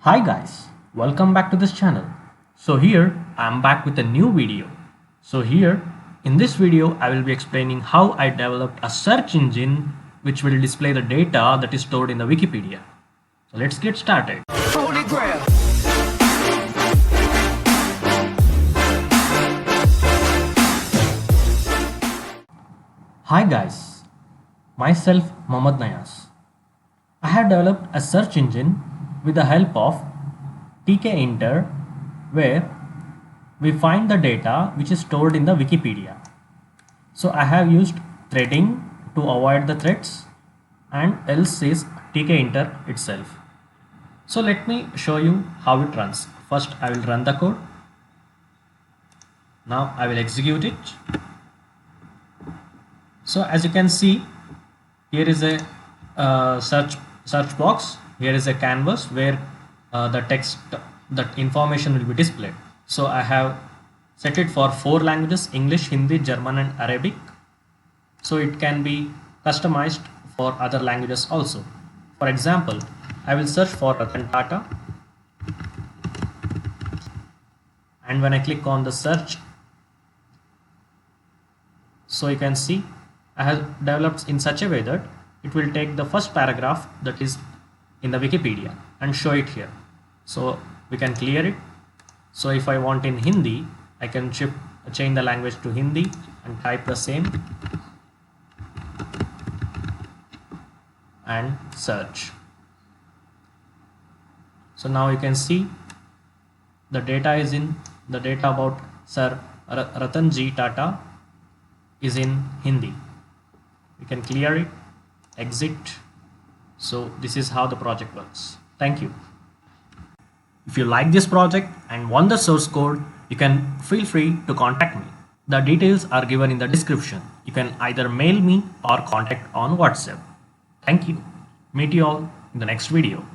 Hi guys, welcome back to this channel. So here I am back with a new video. So here in this video I will be explaining how I developed a search engine which will display the data that is stored in the Wikipedia. So let's get started. Holy Grail. Hi guys, myself Mohammad Nayas. I have developed a search engine with the help of tkinter where we find the data which is stored in the Wikipedia. So I have used threading to avoid the threads and else is tkinter itself. So let me show you how it runs. First I will run the code. Now I will execute it. So as you can see, here is a search box. Here is a canvas where the text, that information will be displayed. So I have set it for 4 languages: English, Hindi, German and Arabic. So it can be customized for other languages also. For example, I will search for Ratan Tata, and when I click on the search, so you can see I have developed in such a way that it will take the first paragraph that is in the Wikipedia and show it here. So we can clear it. So if I want in Hindi, I can change the language to Hindi and type the same and search. So now you can see the data is in the data about Sir Ratan Ji Tata is in Hindi. We can clear it, exit. So this is how the project works. Thank you. If you like this project and want the source code, you can feel free to contact me. The details are given in the description. You can either mail me or contact on WhatsApp. Thank you. Meet you all in the next video.